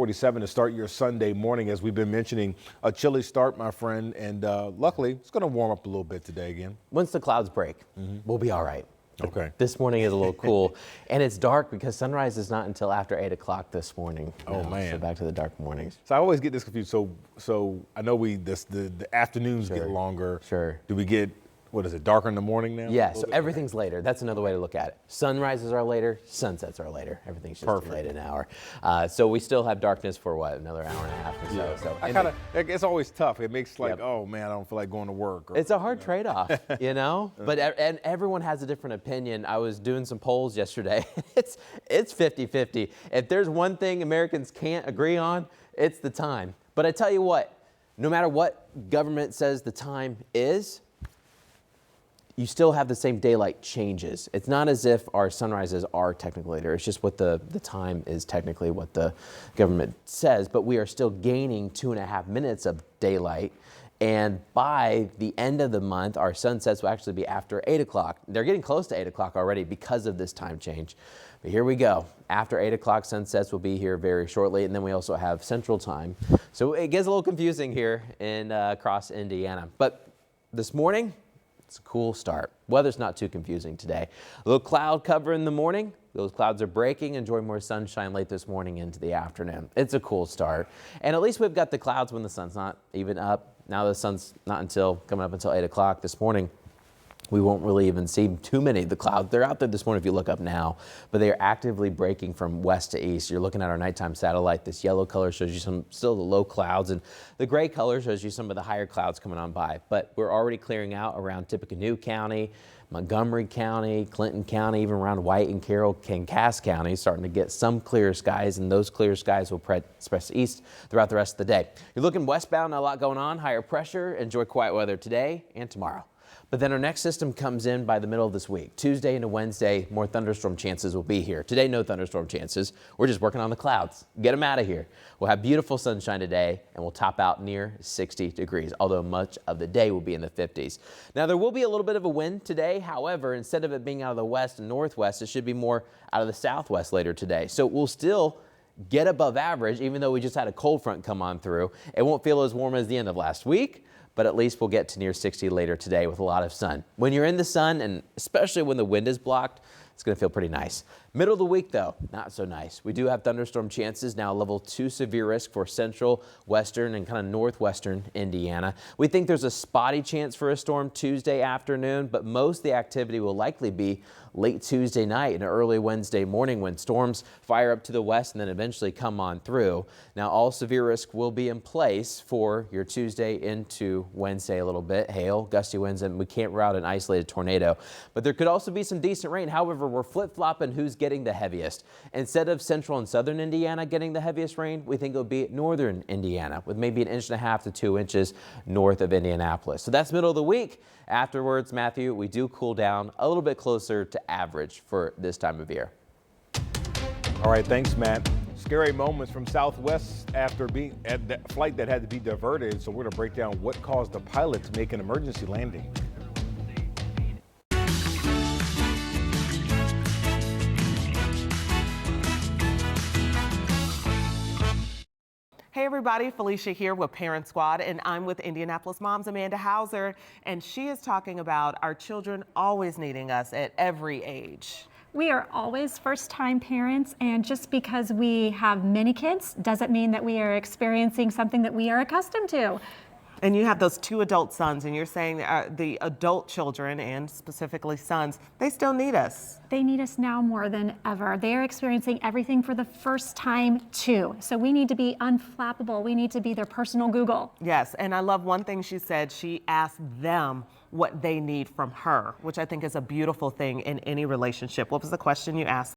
47 to start your Sunday morning. As we've been mentioning, a chilly start, my friend, and luckily it's going to warm up a little bit today again. Once the clouds break, we'll be all right. Okay. This morning is a little cool, and it's dark because sunrise is not until after 8 o'clock this morning. Oh, man. So back to the dark mornings. So I always get this confused. So I know the afternoons get longer. Sure. Do we get, what is it, darker in the morning now? Yeah, so everything's later. That's another way to look at it. Sunrises are later, sunsets are later. Everything's just delayed an hour. So we still have darkness for what, another hour and a half or so. Yeah. So it's always tough. It makes oh man, I don't feel like going to work. It's a hard trade-off, you know? But and everyone has a different opinion. I was doing some polls yesterday. It's 50-50. If there's one thing Americans can't agree on, it's the time. But I tell you what, no matter what government says the time is, you still have the same daylight changes. It's not as if our sunrises are technically later. It's just what the time is technically what the government says, but we are still gaining 2.5 minutes of daylight. And by the end of the month, our sunsets will actually be after 8 o'clock. They're getting close to 8 o'clock already because of this time change. But here we go. After 8 o'clock, sunsets will be here very shortly. And then we also have Central Time. So it gets a little confusing here across Indiana. But this morning, it's a cool start. Weather's not too confusing today. A little cloud cover in the morning. Those clouds are breaking. Enjoy more sunshine late this morning into the afternoon. It's a cool start. And at least we've got the clouds when the sun's not even up. Now the sun's not coming up until 8 o'clock this morning. We won't really even see too many of the clouds. They're out there this morning if you look up now, but they are actively breaking from west to east. You're looking at our nighttime satellite. This yellow color shows you still the low clouds, and the gray color shows you some of the higher clouds coming on by. But we're already clearing out around Tippecanoe County, Montgomery County, Clinton County, even around White and Carroll, Cass County, starting to get some clear skies, and those clear skies will spread east throughout the rest of the day. You're looking westbound, not a lot going on, higher pressure. Enjoy quiet weather today and tomorrow. But then our next system comes in by the middle of this week. Tuesday into Wednesday, more thunderstorm chances will be here. Today, no thunderstorm chances. We're just working on the clouds. Get them out of here. We'll have beautiful sunshine today, and we'll top out near 60 degrees, although much of the day will be in the 50s. Now, there will be a little bit of a wind today. However, instead of it being out of the west and northwest, it should be more out of the southwest later today. So we'll still get above average, even though we just had a cold front come on through. It won't feel as warm as the end of last week, but at least we'll get to near 60 later today with a lot of sun. When you're in the sun, and especially when the wind is blocked, it's going to feel pretty nice. Middle of the week, though, not so nice. We do have thunderstorm chances now, level 2 severe risk for central, western, and kind of northwestern Indiana. We think there's a spotty chance for a storm Tuesday afternoon, but most of the activity will likely be late Tuesday night and early Wednesday morning when storms fire up to the west and then eventually come on through. Now, all severe risk will be in place for your Tuesday into Wednesday a little bit. Hail, gusty winds, and we can't route an isolated tornado. But there could also be some decent rain. However, we're flip-flopping who's getting the heaviest. Instead of central and southern Indiana getting the heaviest rain, we think it'll be northern Indiana with maybe 1.5 inches to 2 inches north of Indianapolis. So that's middle of the week. Afterwards, Matthew, we do cool down a little bit closer to average for this time of year. All right, thanks, Matt. Scary moments from Southwest after being at that flight that had to be diverted. So we're going to break down what caused the pilot to make an emergency landing. Hey everybody, Felicia here with Parent Squad, and I'm with Indianapolis Moms Amanda Hauser, and she is talking about our children always needing us at every age. We are always first-time parents, and just because we have many kids doesn't mean that we are experiencing something that we are accustomed to. And you have those 2 adult sons, and you're saying the adult children, and specifically sons, they still need us. They need us now more than ever. They are experiencing everything for the first time too. So we need to be unflappable. We need to be their personal Google. Yes, and I love one thing she said. She asked them what they need from her, which I think is a beautiful thing in any relationship. What was the question you asked?